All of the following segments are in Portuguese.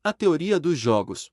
A teoria dos jogos.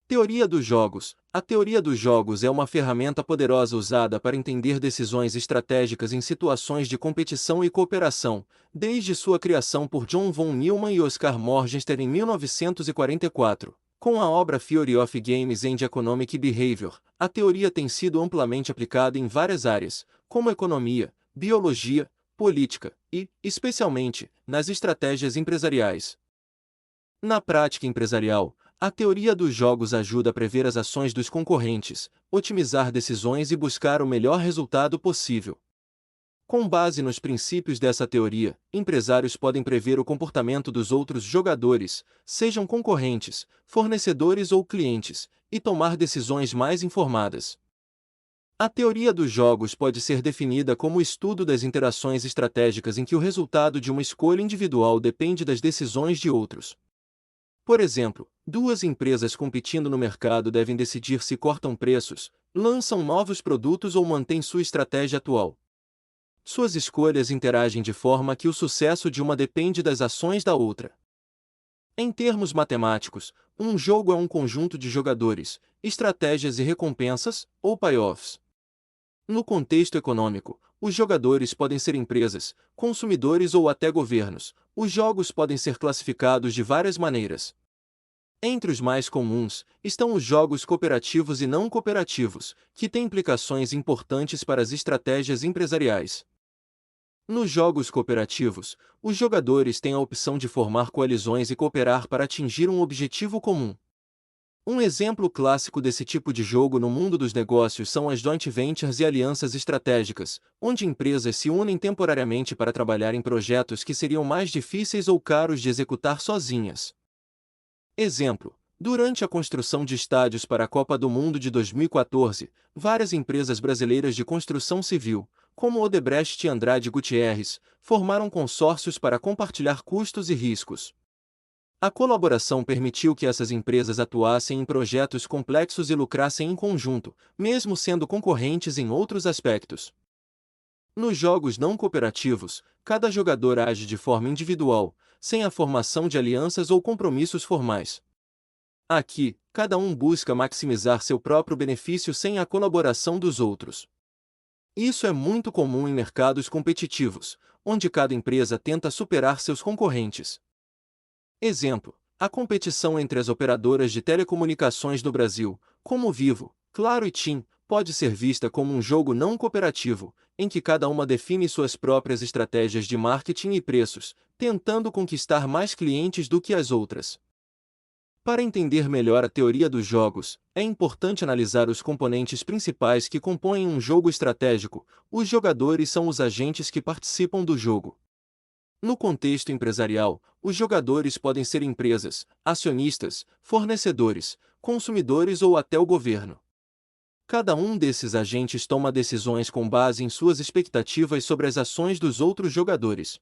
Teoria dos jogos. A teoria dos jogos é uma ferramenta poderosa usada para entender decisões estratégicas em situações de competição e cooperação, desde sua criação por John von Neumann e Oscar Morgenstern em 1944. Com a obra Theory of Games and Economic Behavior, a teoria tem sido amplamente aplicada em várias áreas, como economia, biologia, política e, especialmente, nas estratégias empresariais. Na prática empresarial, a teoria dos jogos ajuda a prever as ações dos concorrentes, otimizar decisões e buscar o melhor resultado possível. Com base nos princípios dessa teoria, empresários podem prever o comportamento dos outros jogadores, sejam concorrentes, fornecedores ou clientes, e tomar decisões mais informadas. A teoria dos jogos pode ser definida como o estudo das interações estratégicas em que o resultado de uma escolha individual depende das decisões de outros. Por exemplo, duas empresas competindo no mercado devem decidir se cortam preços, lançam novos produtos ou mantêm sua estratégia atual. Suas escolhas interagem de forma que o sucesso de uma depende das ações da outra. Em termos matemáticos, um jogo é um conjunto de jogadores, estratégias e recompensas, ou payoffs. No contexto econômico, os jogadores podem ser empresas, consumidores ou até governos. Os jogos podem ser classificados de várias maneiras. Entre os mais comuns, estão os jogos cooperativos e não cooperativos, que têm implicações importantes para as estratégias empresariais. Nos jogos cooperativos, os jogadores têm a opção de formar coalizões e cooperar para atingir um objetivo comum. Um exemplo clássico desse tipo de jogo no mundo dos negócios são as joint ventures e alianças estratégicas, onde empresas se unem temporariamente para trabalhar em projetos que seriam mais difíceis ou caros de executar sozinhas. Exemplo: durante a construção de estádios para a Copa do Mundo de 2014, várias empresas brasileiras de construção civil, como Odebrecht e Andrade Gutierrez, formaram consórcios para compartilhar custos e riscos. A colaboração permitiu que essas empresas atuassem em projetos complexos e lucrassem em conjunto, mesmo sendo concorrentes em outros aspectos. Nos jogos não cooperativos, cada jogador age de forma individual, sem a formação de alianças ou compromissos formais. Aqui, cada um busca maximizar seu próprio benefício sem a colaboração dos outros. Isso é muito comum em mercados competitivos, onde cada empresa tenta superar seus concorrentes. Exemplo: a competição entre as operadoras de telecomunicações do Brasil, como Vivo, Claro e TIM, pode ser vista como um jogo não cooperativo, em que cada uma define suas próprias estratégias de marketing e preços, tentando conquistar mais clientes do que as outras. Para entender melhor a teoria dos jogos, é importante analisar os componentes principais que compõem um jogo estratégico. Os jogadores são os agentes que participam do jogo. No contexto empresarial, os jogadores podem ser empresas, acionistas, fornecedores, consumidores ou até o governo. Cada um desses agentes toma decisões com base em suas expectativas sobre as ações dos outros jogadores.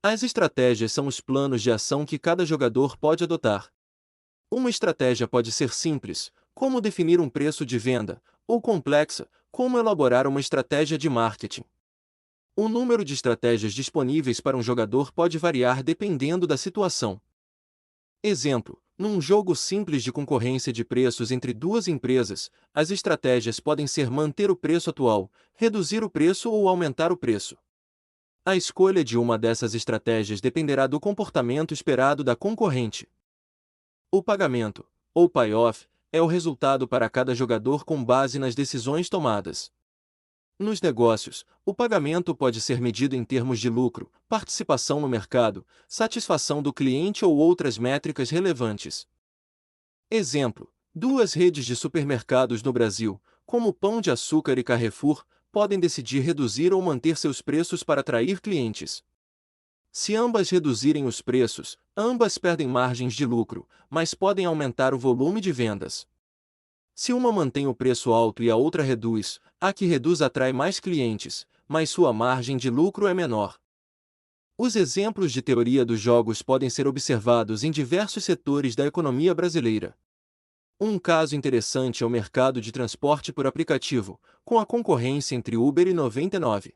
As estratégias são os planos de ação que cada jogador pode adotar. Uma estratégia pode ser simples, como definir um preço de venda, ou complexa, como elaborar uma estratégia de marketing. O número de estratégias disponíveis para um jogador pode variar dependendo da situação. Exemplo: num jogo simples de concorrência de preços entre duas empresas, as estratégias podem ser manter o preço atual, reduzir o preço ou aumentar o preço. A escolha de uma dessas estratégias dependerá do comportamento esperado da concorrente. O pagamento, ou payoff, é o resultado para cada jogador com base nas decisões tomadas. Nos negócios, o pagamento pode ser medido em termos de lucro, participação no mercado, satisfação do cliente ou outras métricas relevantes. Exemplo: duas redes de supermercados no Brasil, como Pão de Açúcar e Carrefour, podem decidir reduzir ou manter seus preços para atrair clientes. Se ambas reduzirem os preços, ambas perdem margens de lucro, mas podem aumentar o volume de vendas. Se uma mantém o preço alto e a outra reduz, a que reduz atrai mais clientes, mas sua margem de lucro é menor. Os exemplos de teoria dos jogos podem ser observados em diversos setores da economia brasileira. Um caso interessante é o mercado de transporte por aplicativo, com a concorrência entre Uber e 99.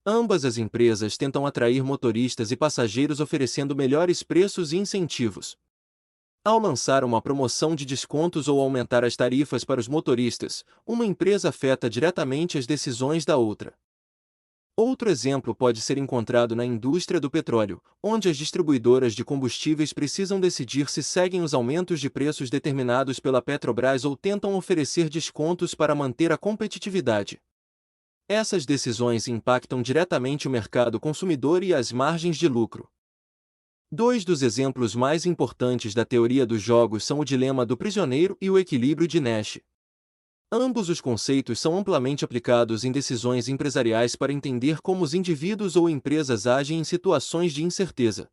Ambas as empresas tentam atrair motoristas e passageiros oferecendo melhores preços e incentivos. Ao lançar uma promoção de descontos ou aumentar as tarifas para os motoristas, uma empresa afeta diretamente as decisões da outra. Outro exemplo pode ser encontrado na indústria do petróleo, onde as distribuidoras de combustíveis precisam decidir se seguem os aumentos de preços determinados pela Petrobras ou tentam oferecer descontos para manter a competitividade. Essas decisões impactam diretamente o mercado consumidor e as margens de lucro. Dois dos exemplos mais importantes da teoria dos jogos são o dilema do prisioneiro e o equilíbrio de Nash. Ambos os conceitos são amplamente aplicados em decisões empresariais para entender como os indivíduos ou empresas agem em situações de incerteza.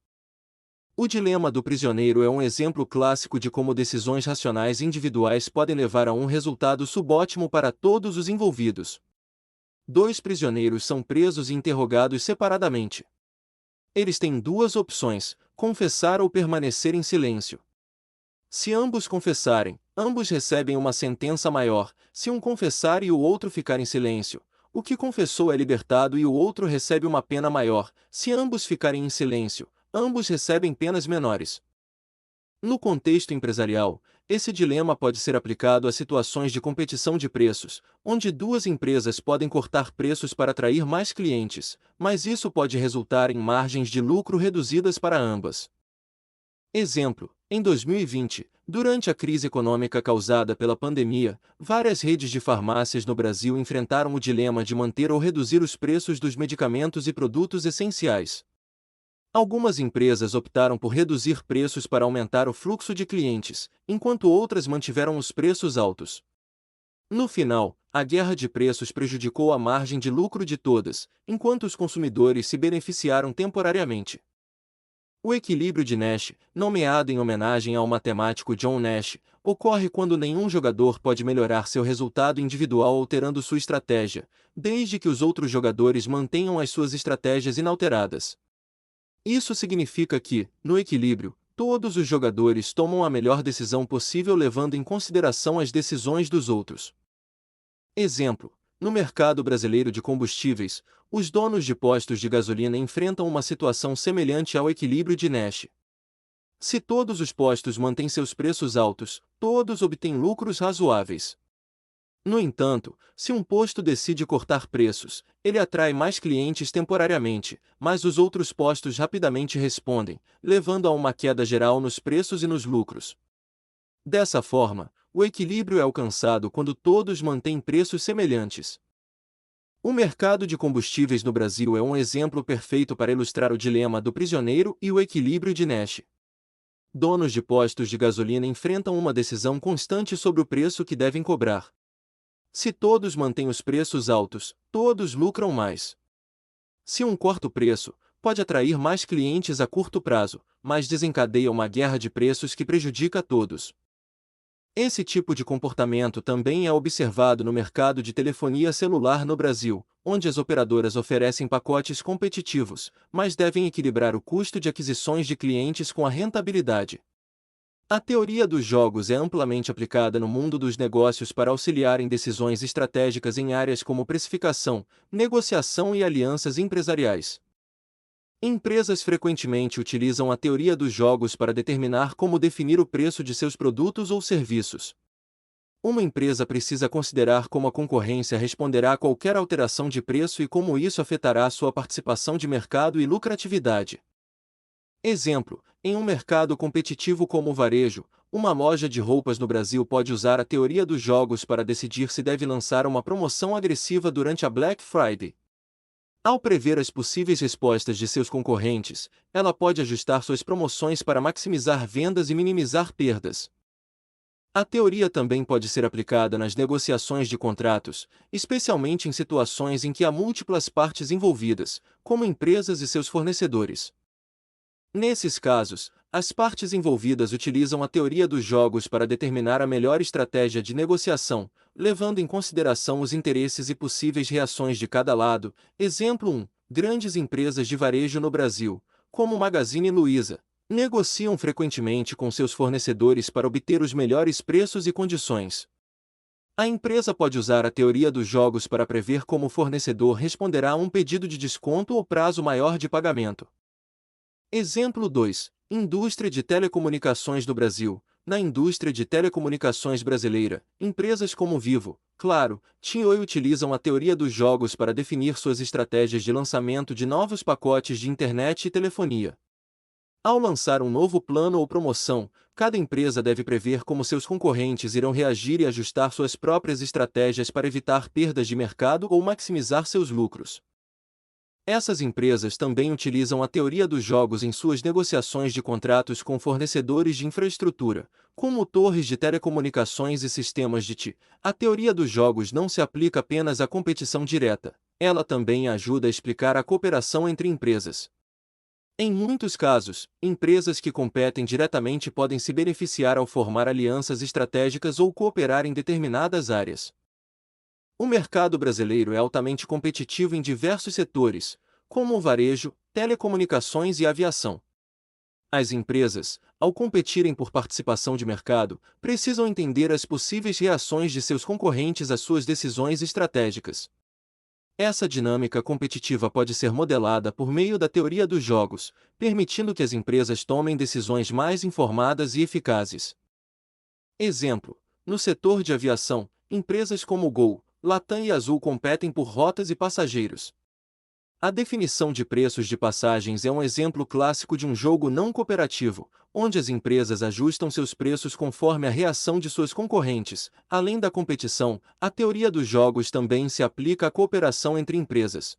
O dilema do prisioneiro é um exemplo clássico de como decisões racionais individuais podem levar a um resultado subótimo para todos os envolvidos. Dois prisioneiros são presos e interrogados separadamente. Eles têm duas opções: confessar ou permanecer em silêncio. Se ambos confessarem, ambos recebem uma sentença maior. Se um confessar e o outro ficar em silêncio, o que confessou é libertado e o outro recebe uma pena maior. Se ambos ficarem em silêncio, ambos recebem penas menores. No contexto empresarial, esse dilema pode ser aplicado a situações de competição de preços, onde duas empresas podem cortar preços para atrair mais clientes, mas isso pode resultar em margens de lucro reduzidas para ambas. Exemplo: em 2020, durante a crise econômica causada pela pandemia, várias redes de farmácias no Brasil enfrentaram o dilema de manter ou reduzir os preços dos medicamentos e produtos essenciais. Algumas empresas optaram por reduzir preços para aumentar o fluxo de clientes, enquanto outras mantiveram os preços altos. No final, a guerra de preços prejudicou a margem de lucro de todas, enquanto os consumidores se beneficiaram temporariamente. O equilíbrio de Nash, nomeado em homenagem ao matemático John Nash, ocorre quando nenhum jogador pode melhorar seu resultado individual alterando sua estratégia, desde que os outros jogadores mantenham as suas estratégias inalteradas. Isso significa que, no equilíbrio, todos os jogadores tomam a melhor decisão possível levando em consideração as decisões dos outros. Exemplo: no mercado brasileiro de combustíveis, os donos de postos de gasolina enfrentam uma situação semelhante ao equilíbrio de Nash. Se todos os postos mantêm seus preços altos, todos obtêm lucros razoáveis. No entanto, se um posto decide cortar preços, ele atrai mais clientes temporariamente, mas os outros postos rapidamente respondem, levando a uma queda geral nos preços e nos lucros. Dessa forma, o equilíbrio é alcançado quando todos mantêm preços semelhantes. O mercado de combustíveis no Brasil é um exemplo perfeito para ilustrar o dilema do prisioneiro e o equilíbrio de Nash. Donos de postos de gasolina enfrentam uma decisão constante sobre o preço que devem cobrar. Se todos mantêm os preços altos, todos lucram mais. Se um corta o preço, pode atrair mais clientes a curto prazo, mas desencadeia uma guerra de preços que prejudica a todos. Esse tipo de comportamento também é observado no mercado de telefonia celular no Brasil, onde as operadoras oferecem pacotes competitivos, mas devem equilibrar o custo de aquisições de clientes com a rentabilidade. A teoria dos jogos é amplamente aplicada no mundo dos negócios para auxiliar em decisões estratégicas em áreas como precificação, negociação e alianças empresariais. Empresas frequentemente utilizam a teoria dos jogos para determinar como definir o preço de seus produtos ou serviços. Uma empresa precisa considerar como a concorrência responderá a qualquer alteração de preço e como isso afetará sua participação de mercado e lucratividade. Exemplo: em um mercado competitivo como o varejo, uma loja de roupas no Brasil pode usar a teoria dos jogos para decidir se deve lançar uma promoção agressiva durante a Black Friday. Ao prever as possíveis respostas de seus concorrentes, ela pode ajustar suas promoções para maximizar vendas e minimizar perdas. A teoria também pode ser aplicada nas negociações de contratos, especialmente em situações em que há múltiplas partes envolvidas, como empresas e seus fornecedores. Nesses casos, as partes envolvidas utilizam a teoria dos jogos para determinar a melhor estratégia de negociação, levando em consideração os interesses e possíveis reações de cada lado. Exemplo 1. Grandes empresas de varejo no Brasil, como Magazine Luiza, negociam frequentemente com seus fornecedores para obter os melhores preços e condições. A empresa pode usar a teoria dos jogos para prever como o fornecedor responderá a um pedido de desconto ou prazo maior de pagamento. Exemplo 2. Indústria de telecomunicações do Brasil. Na indústria de telecomunicações brasileira, empresas como Vivo, Claro, TIM e Oi utilizam a teoria dos jogos para definir suas estratégias de lançamento de novos pacotes de internet e telefonia. Ao lançar um novo plano ou promoção, cada empresa deve prever como seus concorrentes irão reagir e ajustar suas próprias estratégias para evitar perdas de mercado ou maximizar seus lucros. Essas empresas também utilizam a teoria dos jogos em suas negociações de contratos com fornecedores de infraestrutura, como torres de telecomunicações e sistemas de TI. A teoria dos jogos não se aplica apenas à competição direta, ela também ajuda a explicar a cooperação entre empresas. Em muitos casos, empresas que competem diretamente podem se beneficiar ao formar alianças estratégicas ou cooperar em determinadas áreas. O mercado brasileiro é altamente competitivo em diversos setores, como o varejo, telecomunicações e aviação. As empresas, ao competirem por participação de mercado, precisam entender as possíveis reações de seus concorrentes às suas decisões estratégicas. Essa dinâmica competitiva pode ser modelada por meio da teoria dos jogos, permitindo que as empresas tomem decisões mais informadas e eficazes. Exemplo: no setor de aviação, empresas como Gol, Latam e Azul competem por rotas e passageiros. A definição de preços de passagens é um exemplo clássico de um jogo não cooperativo, onde as empresas ajustam seus preços conforme a reação de suas concorrentes. Além da competição, a teoria dos jogos também se aplica à cooperação entre empresas.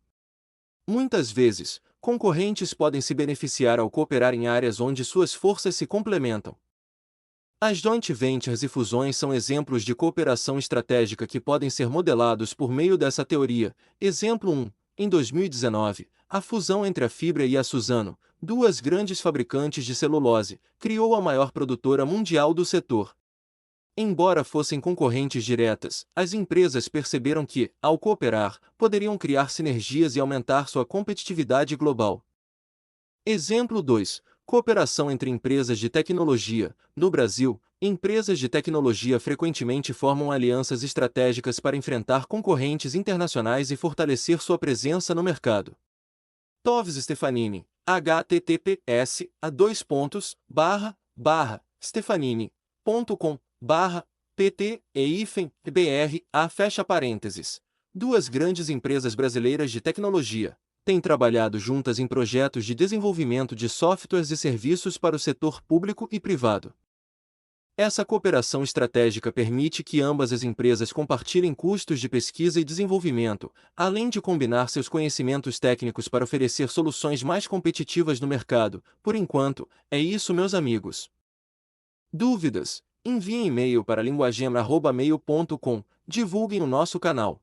Muitas vezes, concorrentes podem se beneficiar ao cooperar em áreas onde suas forças se complementam. As joint ventures e fusões são exemplos de cooperação estratégica que podem ser modelados por meio dessa teoria. Exemplo 1. Em 2019, a fusão entre a Fibra e a Suzano, duas grandes fabricantes de celulose, criou a maior produtora mundial do setor. Embora fossem concorrentes diretas, as empresas perceberam que, ao cooperar, poderiam criar sinergias e aumentar sua competitividade global. Exemplo 2. Cooperação entre empresas de tecnologia. No Brasil, empresas de tecnologia frequentemente formam alianças estratégicas para enfrentar concorrentes internacionais e fortalecer sua presença no mercado. Toves Stefanini, https://stefanini.com/pt/br. Duas grandes empresas brasileiras de tecnologia têm trabalhado juntas em projetos de desenvolvimento de softwares e serviços para o setor público e privado. Essa cooperação estratégica permite que ambas as empresas compartilhem custos de pesquisa e desenvolvimento, além de combinar seus conhecimentos técnicos para oferecer soluções mais competitivas no mercado. Por enquanto, é isso, meus amigos. Dúvidas? Enviem e-mail para linguagem@mail.com, divulguem o nosso canal.